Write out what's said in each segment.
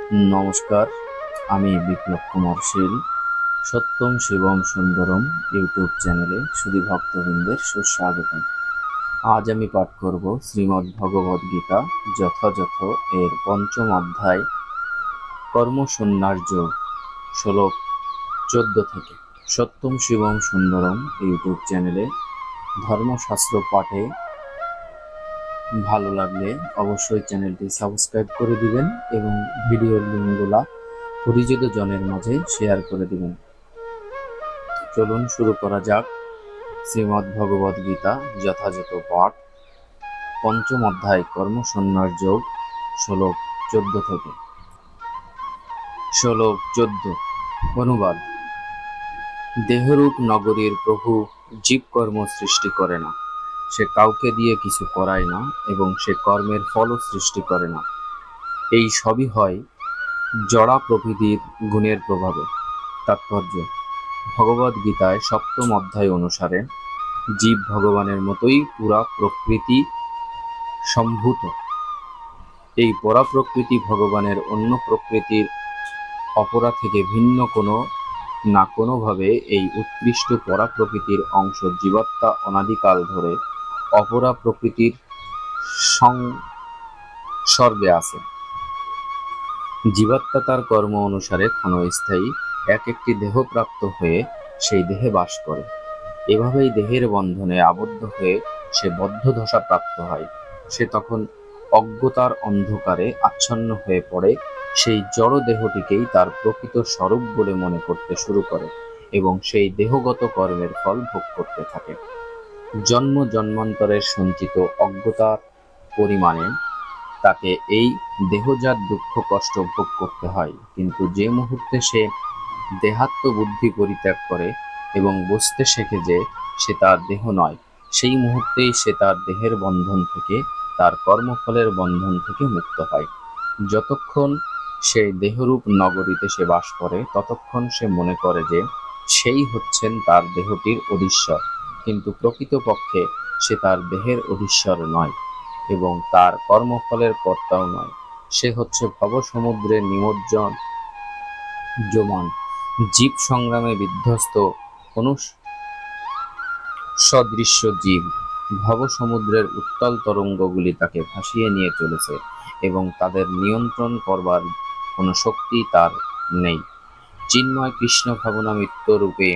নমস্কার, আমি বিপ্লব কুমার শীল। সত্যম শিবম সুন্দরম ইউটিউব চ্যানেলে শুধু ভক্তবৃন্দের সুস্বাগতম। আজ আমি পাঠ করব শ্রীমদ্ ভগবদ গীতা যথাযথ এর পঞ্চম অধ্যায় কর্মসন্ন্যাস যোগ, শ্লোক 14 থেকে। সত্যম শিবম সুন্দরম ইউটিউব চ্যানেলে ধর্মশাস্ত্র পাঠে ভালো লাগলে অবশ্যই চ্যানেলটি সাবস্ক্রাইব করে দিবেন এবং ভিডিওর লিঙ্কগুলা পরিচিত জনের মাঝে শেয়ার করে দিবেন। চলুন শুরু করা যাক শ্রীমদ্ ভগবদ গীতা যথাযথ পাঠ, পঞ্চম অধ্যায় কর্মসন্ন্যাস যোগ, শ্লোক 14 থেকে। শ্লোক 14 অনুবাদ। দেহরূপ নগরীর প্রভু জীব কর্ম সৃষ্টি করে না, সে কাউকে দিয়ে কিছু করায় না এবং সে কর্মের ফলও সৃষ্টি করে না। এই সবই হয় জড়া প্রকৃতির গুণের প্রভাবে। তাৎপর্য: ভগবদ গীতায় সপ্তম অধ্যায় অনুসারে জীব ভগবানের মতোই পুরা প্রকৃতি সম্ভূত। এই পরা প্রকৃতি ভগবানের অন্য প্রকৃতির অপরা থেকে ভিন্ন কোনো না কোনোভাবে এই উৎকৃষ্ট পরা প্রকৃতির অংশ জীবাত্মা অনাদিকাল ধরে অপরা প্রকৃতির সংসর্গে আছে। জীবাত্মা তার কর্ম অনুসারে ক্ষণস্থায়ী এক একটি দেহ প্রাপ্ত হয়ে সেই দেহে বাস করে। এভাবেই দেহের বন্ধনে আবদ্ধ হয়ে সে বদ্ধ দশা প্রাপ্ত হয়। সে তখন অজ্ঞতার অন্ধকারে আচ্ছন্ন হয়ে পড়ে সেই জড় দেহটিকেই তার প্রকৃত স্বরূপ বলে মনে করতে শুরু করে এবং সেই দেহগত কর্মের ফল ভোগ করতে থাকে। জন্ম জন্মান্তরের সঞ্চিত অজ্ঞতার পরিমাণে তাকে এই দেহজাত দুঃখ কষ্ট ভোগ করতে হয়। কিন্তু যে মুহূর্তে সে দেহাত্ম বুদ্ধি পরিত্যাগ করে এবং বুঝতে শেখে যে সে তার দেহ নয়, সেই মুহূর্তেই সে তার দেহের বন্ধন থেকে, তার কর্মফলের বন্ধন থেকে মুক্ত হয়। যতক্ষণ সেই দেহরূপ নগরীতে সে বাস করে ততক্ষণ সে মনে করে যে সেই হচ্ছেন তার দেহটির অধীশ্বর, কিন্তু প্রকৃতপক্ষে সে তার দেহের অধীশ্বর নয় এবং তার কর্মফলের কর্তাও নয়। সে হচ্ছে ভবসমুদ্রের নিমজ্জমান জীব সংগ্রামে বিধ্বস্ত সদৃশ্য জীব। ভবসমুদ্রের উত্তাল তরঙ্গগুলি তাকে ভাসিয়ে নিয়ে চলেছে এবং তাদের নিয়ন্ত্রণ করবার কোনো শক্তি তার নেই। চিন্ময় কৃষ্ণ ভাবনামৃত রূপে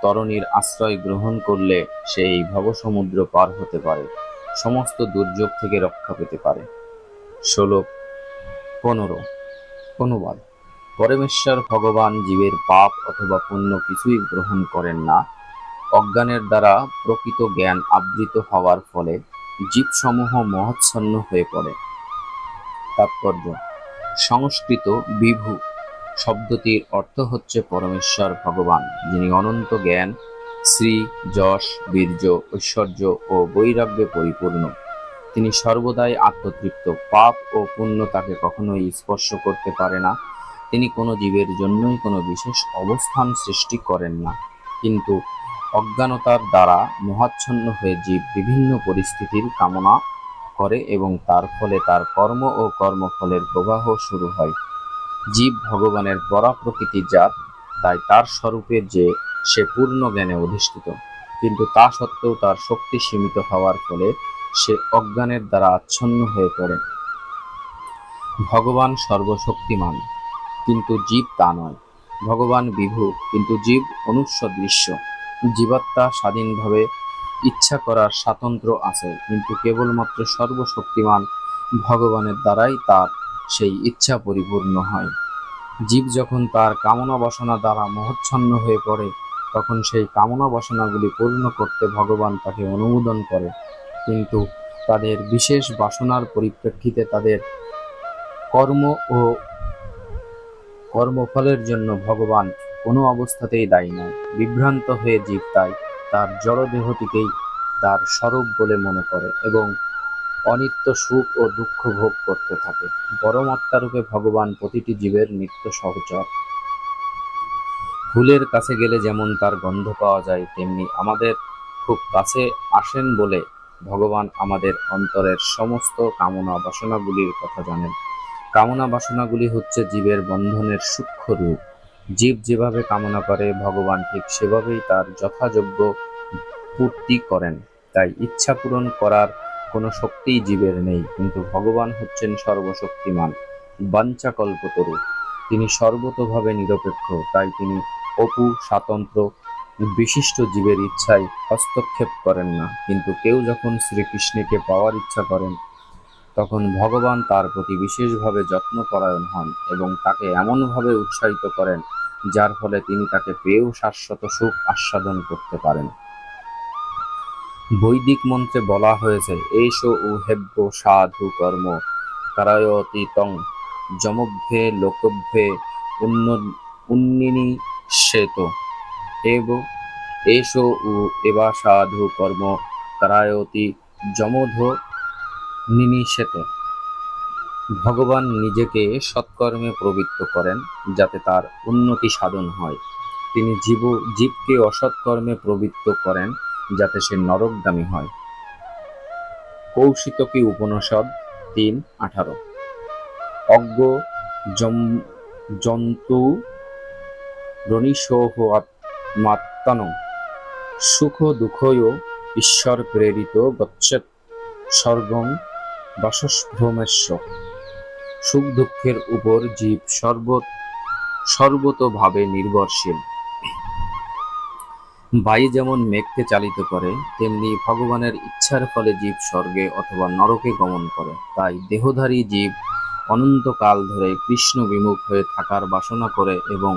তরণীর আশ্রয় গ্রহণ করলে সে এই ভবসমুদ্র পার হতে পারে, সমস্ত দুর্যোগ থেকে রক্ষা পেতে পারে। শ্লোক 15 অনুবাদ। পরমেশ্বর ভগবান জীবের পাপ অথবা পুণ্য কিছুই গ্রহণ করেন না। অজ্ঞানের দ্বারা প্রকৃত জ্ঞান আবৃত হওয়ার ফলে জীবসমূহ মোহাচ্ছন্ন হয়ে পড়ে। তাৎপর্য: সংস্কৃত বিভু শব্দটির অর্থ হচ্ছে পরমেশ্বর ভগবান, যিনি অনন্ত জ্ঞান, শ্রী, যশ, বীর্য, ঐশ্বর্য ও বৈরাগ্যে পরিপূর্ণ। তিনি সর্বদাই আত্মতৃপ্ত। পাপ ও পুণ্য তাকে কখনোই স্পর্শ করতে পারে না। তিনি কোনো জীবের জন্যই কোনো বিশেষ অবস্থান সৃষ্টি করেন না, কিন্তু অজ্ঞানতার দ্বারা মোহাচ্ছন্ন হয়ে জীব বিভিন্ন পরিস্থিতির কামনা করে এবং তার ফলে তার কর্ম ও কর্মফলের প্রবাহ শুরু হয়। জীব ভগবানের পরা প্রকৃতির জাত, তাই তার স্বরূপে যে সে পূর্ণ জ্ঞানে অধিষ্ঠিত, কিন্তু তা সত্ত্বেও তার শক্তি সীমিত হওয়ার ফলে সে অজ্ঞানের দ্বারা আচ্ছন্ন হয়ে পড়ে। ভগবান সর্বশক্তিমান, কিন্তু জীব তা নয়। ভগবান বিভু, কিন্তু জীব অনুসদৃশ্য। জীবাত্মা স্বাধীনভাবে ইচ্ছা করার স্বাতন্ত্র্য আছে, কিন্তু কেবলমাত্র সর্বশক্তিমান ভগবানের দ্বারাই তার সেই ইচ্ছা পরিপূর্ণ হয়। জীব যখন তার কামনা বাসনা দ্বারা মোহাচ্ছন্ন হয়ে পড়ে, তখন সেই কামনা বাসনাগুলি পূর্ণ করতে ভগবান তাকে অনুমোদন করে, কিন্তু তাদের বিশেষ বাসনার পরিপ্রেক্ষিতে তাদের কর্ম ও কর্মফলের জন্য ভগবান কোনো অবস্থাতেই দায়ী নয়। বিভ্রান্ত হয়ে জীব তাই তার জড়দেহটিকেই তার স্বরূপ বলে মনে করে এবং অনিত্য সুখ ও দুঃখ ভোগ করতে থাকে। পরমাত্মারূপে ভগবান প্রতিটি জীবের নিত্য সহচর। ফুলের কাছে গেলে যেমন তার গন্ধ পাওয়া যায়, তেমনি আমাদের খুব কাছে আসেন বলে ভগবান আমাদের অন্তরের সমস্ত কামনা বাসনাগুলির কথা জানেন। কামনা বাসনাগুলি হচ্ছে জীবের বন্ধনের সূক্ষ্ম রূপ। জীব যেভাবে কামনা করে, ভগবান ঠিক সেভাবেই তার যথাযোগ্য পূর্তি করেন। তাই ইচ্ছা পূরণ করার কোনো শক্তিই জীবের নেই, কিন্তু ভগবান হচ্ছেন সর্বশক্তিমান, বাঞ্ছাকল্পতরু। তিনি সর্বতোভাবে নিরপেক্ষ, তাই তিনি অপু, স্বাতন্ত্র, বিশিষ্ট জীবের ইচ্ছায় হস্তক্ষেপ করেন না। কিন্তু কেউ যখন শ্রীকৃষ্ণকে পাওয়ার ইচ্ছা করেন, তখন ভগবান তার প্রতি বিশেষভাবে যত্নপরায়ণ হন এবং তাকে এমনভাবে উৎসাহিত করেন, যার ফলে তিনি তাকে পেয়েও শাশ্বত সুখ আস্বাদন করতে পারেন। বৈদিক মন্ত্রে বলা হয়েছে, এষ ও হেব্য সাধু কর্ম কারায়তীতং যমভ্যে লোকভ্যে উন্নিনিশ্যেত এব এষ ও এবা সাধু কর্ম কারায়তি যমধ নিনিশেত। ভগবান নিজেকে সৎকর্মে প্রবৃত্ত করেন যাতে তার উন্নতি সাধন হয়। তিনি জীবকে অসৎকর্মে প্রবৃত্ত করেন যাতে সে নরকগামী হয়। কৌশিতকী উপনিষদ ৩:১৮। অজ্ঞ জন্তু রণিষোহাত্মাত্মনো সুখ দুঃখয় ঈশ্বর প্রেরিত গচ্ছেৎ স্বর্গং বাসভ্রমেস্য। সুখ দুঃখের উপর জীব সর্বতোভাবে নির্ভরশীল। বায়ু যেমন মেঘকে চালিত করে, তেমনি ভগবানের ইচ্ছার ফলে জীব স্বর্গে অথবা নরকে গমন করে। তাই দেহধারী জীব অনন্তকাল ধরে কৃষ্ণ বিমুখ হয়ে থাকার বাসনা করে এবং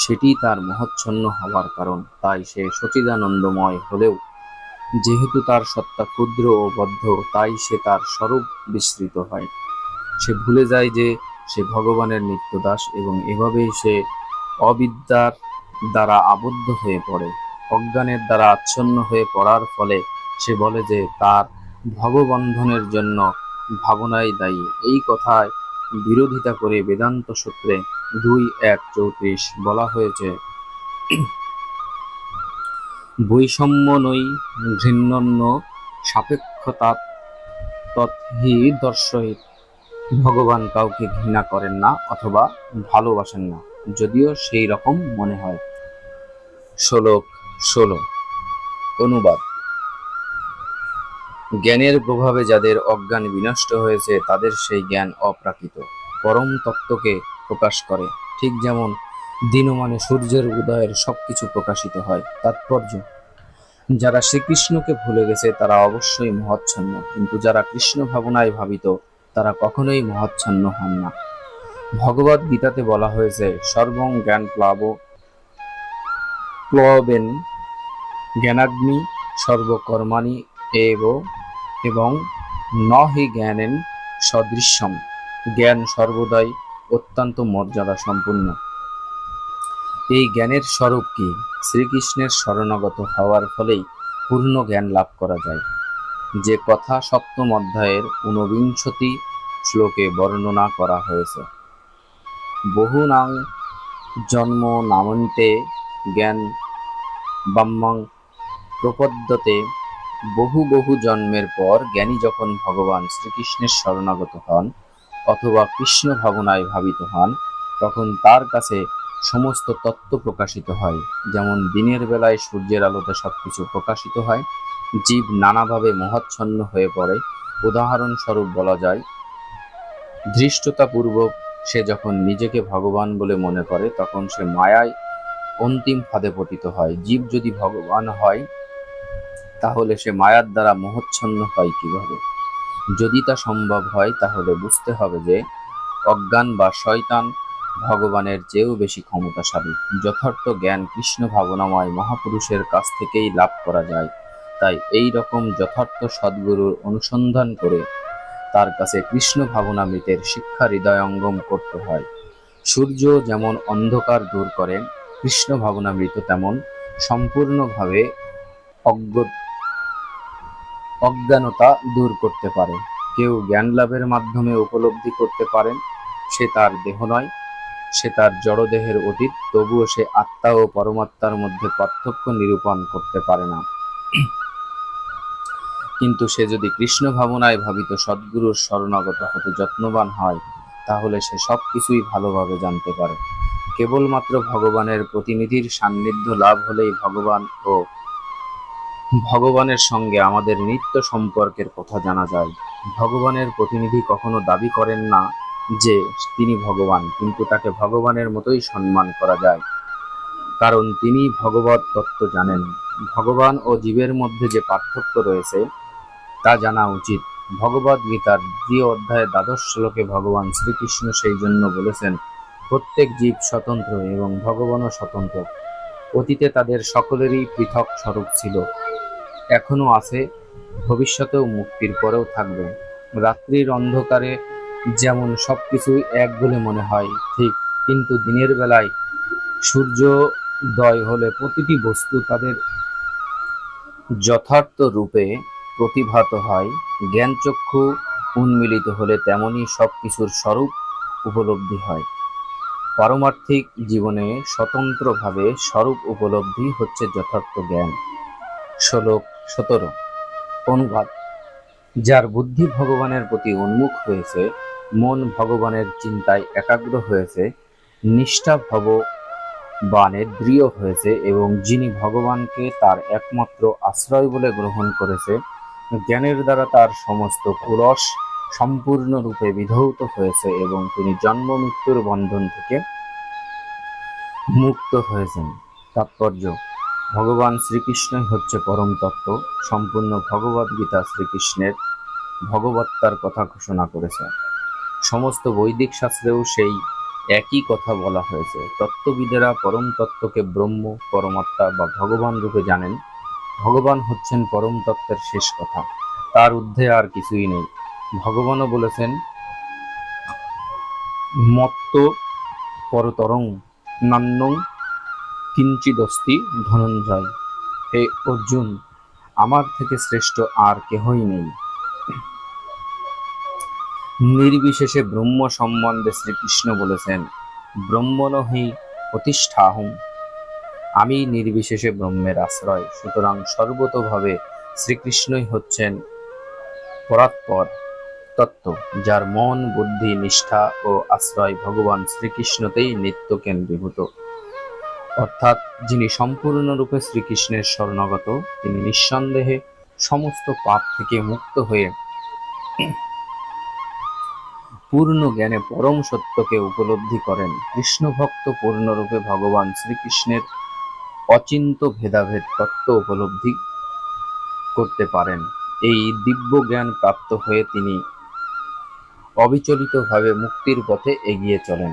সেটি তার মহচ্ছন্ন হওয়ার কারণ। তাই সে সচ্চিদানন্দময় হলেও যেহেতু তার সত্তা ক্ষুদ্র ও বদ্ধ, তাই সে তার স্বরূপ বিস্মৃত হয়। সে ভুলে যায় যে সে ভগবানের নিত্যদাস এবং এভাবেই সে অবিদ্যার দ্বারা আবদ্ধ হয়ে পড়ে। অজ্ঞানের দ্বারা আচ্ছন্ন হয়ে পড়ার ফলে সে বলে যে তার ভববন্ধনের জন্য ভাবনাই দায়ী। এই কথায় বিরোধিতা করে বেদান্ত সূত্রে ২:১-৩৪ বলা হয়েছে, বৈষম্য নৈ ঘৃণ্যন্য সাপেক্ষতাৎ তৎহি দর্শয়িত। ভগবান কাউকে ঘৃণা করেন না অথবা ভালোবাসেন না, যদিও সেই রকম মনে হয়। শ্লোক ১৬। অনুবাদ। জ্ঞানের প্রভাবে যাদের অজ্ঞান বিনষ্ট হয়েছে, তাদের সেই জ্ঞান অপ্রাকৃত, পরম তত্ত্বকে প্রকাশ করে। ঠিক যেমন দিনমানে সূর্যের উদয়ের সবকিছু প্রকাশিত হয়। তাৎপর্য: যারা শ্রীকৃষ্ণকে ভুলে গেছে তারা অবশ্যই মহাচ্ছন্ন, কিন্তু যারা কৃষ্ণ ভাবনায় ভাবিত তারা কখনোই মহাচ্ছন্ন হন না। ভগবদ্ গীতাতে বলা হয়েছে, সর্বং জ্ঞান প্লবেন জ্ঞানাগ্নি সর্বকর্মাণি এবং ন হি জ্ঞানেন সদৃশ্যম। জ্ঞান সর্বদাই অত্যন্ত মর্যাদা সম্পন্ন। এই জ্ঞানের স্বরূপ কি? শ্রীকৃষ্ণের শরণাগত হওয়ার ফলেই পূর্ণ জ্ঞান লাভ করা যায়, যে কথা সপ্তম অধ্যায়ের ঊনবিংশতি শ্লোকে বর্ণনা করা হয়েছে। বহুনাং জন্ম নামন্তে জ্ঞান ব্রহ্মং প্রপদ্যতে। বহু বহু জন্মের পর জ্ঞানী যখন ভগবান শ্রীকৃষ্ণের শরণাগত হন অথবা কৃষ্ণ ভাবনায় ভাবিত হন, তখন তার কাছে সমস্ত তত্ত্ব প্রকাশিত হয়। যেমন দিনের বেলায় সূর্যের আলোতে সবকিছু প্রকাশিত হয়, জীব নানাভাবে মোহাচ্ছন্ন হয়ে পড়ে। উদাহরণস্বরূপ বলা যায়, ধৃষ্টতাপূর্বক সে যখন নিজেকে ভগবান বলে মনে করে, তখন সে মায়ায় অন্তিম ফাঁদে পতিত হয়। জীব যদি ভগবান হয়, তাহলে সে মায়ার দ্বারা মোহচ্ছন্ন হয় কিভাবে? যদি তা সম্ভব হয়, তাহলে বুঝতে হবে যে অজ্ঞান বা শয়তান ভগবানের চেয়েও বেশি ক্ষমতাশালী। যথার্থ জ্ঞান কৃষ্ণ ভাবনাময় মহাপুরুষের কাছ থেকেই লাভ করা যায়। তাই এই রকম যথার্থ সদ্গুরুর অনুসন্ধান করে তার কাছে কৃষ্ণ ভাবনামৃতের শিক্ষা হৃদয়ঙ্গম করতে হয়। সূর্য যেমন অন্ধকার দূর করে, কৃষ্ণ ভাবনামৃত তেমন সম্পূর্ণভাবে অজ্ঞানতা দূর করতে পারে। কেউ জ্ঞান লাভের মাধ্যমে উপলব্ধি করতে পারেন সে তার দেহ নয়, সে তার জড়দেহের অতীত, তবুও সে আত্মা ও পরমাত্মার মধ্যে পার্থক্য নিরূপণ করতে পারে না। কিন্তু সে যদি কৃষ্ণ ভাবনায় ভাবিত সদ্গুরুর শরণাগত হতে যত্নবান হয়, তাহলে সে সব কিছুই ভালোভাবে জানতে পারে। কেবলমাত্র ভগবানের প্রতিনিধির সান্নিধ্য লাভ হলেই ভগবানের সঙ্গে আমাদের নিত্য সম্পর্কের কথা জানা যায়। ভগবানের প্রতিনিধি কখনো দাবি করেন না যে তিনি ভগবান, কিন্তু তাকে ভগবানের মতোই সম্মান করা যায়, কারণ তিনি ভগবত তত্ত্ব জানেন। ভগবান ও জীবের মধ্যে যে পার্থক্য রয়েছে তা জানা উচিত। ভগবদ গীতার ২য় অধ্যায়ে ১২শ শ্লোকে ভগবান শ্রীকৃষ্ণ সেই জন্য বলেছেন, প্রত্যেক জীব স্বতন্ত্র এবং ভগবানও স্বতন্ত্র। অতীতে তাদের সকলেরই পৃথক স্বরূপ ছিল, এখনো আছে, ভবিষ্যতেও মুক্তির পরেও থাকবে। রাত্রির অন্ধকারে যেমন সবকিছুই এক বলে মনে হয় ঠিক, কিন্তু দিনের বেলায় সূর্যোদয় হলে প্রতিটি বস্তু তাদের যথার্থ রূপে প্রতিভাত হয়। জ্ঞানচক্ষু উন্মীলিত হলে তেমনি সব কিছুর স্বরূপ উপলব্ধি হয়। পারমার্থিক জীবনে স্বতন্ত্রভাবে স্বরূপ উপলব্ধি হচ্ছে যথার্থ জ্ঞান। শ্লোক ১৭ অনুবাদ। যার বুদ্ধি ভগবানের প্রতি উন্মুখ হয়েছে, মন ভগবানের চিন্তায় একাগ্র হয়েছে, নিষ্ঠা ভগবানে দৃঢ় হয়েছে এবং যিনি ভগবানকে তার একমাত্র আশ্রয় বলে গ্রহণ করেছে, জ্ঞানের দ্বারা তার সমস্ত কুলস সম্পূর্ণরূপে বিধৌত হয়েছে এবং তিনি জন্ম মৃত্যুর বন্ধন থেকে মুক্ত হয়েছেন। তাৎপর্য: ভগবান শ্রীকৃষ্ণই হচ্ছে পরম তত্ত্ব। সম্পূর্ণ ভগবদ্গীতা শ্রীকৃষ্ণের ভগবত্তার কথা ঘোষণা করেছে। সমস্ত বৈদিক শাস্ত্রেও সেই একই কথা বলা হয়েছে। তত্ত্ববিদেরা পরম তত্ত্বকে ব্রহ্ম, পরমাত্মা বা ভগবান রূপে জানেন। ভগবান হচ্ছেন পরম তত্ত্বের শেষ কথা, তার ঊর্ধ্বে আর কিছুই নেই। ভগবানও বলেছেন, মত্ত পরতরং নান্যং কিঞ্চিদস্তি ধনঞ্জয়। হে অর্জুন, আমার থেকে শ্রেষ্ঠ আর কেহই নেই। নির্বিশেষে ব্রহ্ম সম্বন্ধে শ্রীকৃষ্ণ বলেছেন, ব্রহ্মণ হি প্রতিষ্ঠাহং, আমি নির্বিশেষে ব্রহ্মের আশ্রয়। সুতরাং সর্বতোভাবে শ্রীকৃষ্ণই হচ্ছেন পরাৎপর তত্ত্ব, যার মন, বুদ্ধি, নিষ্ঠা ও আশ্রয় ভগবান শ্রীকৃষ্ণতেই নিত্য কেন্দ্রীভূত। অর্থাৎ যিনি সম্পূর্ণরূপে শ্রীকৃষ্ণের শরণাগত, তিনি নিঃসন্দেহে সমস্ত পাপ থেকে মুক্ত হয়ে পূর্ণ জ্ঞানে পরম সত্যকে উপলব্ধি করেন। কৃষ্ণভক্ত পূর্ণরূপে ভগবান শ্রীকৃষ্ণের অচিন্ত্য ভেদাভেদ তত্ত্ব উপলব্ধি করতে পারেন। এই দিব্য জ্ঞান প্রাপ্ত হয়ে তিনি অবিচলিতভাবে মুক্তির পথে এগিয়ে চলেন।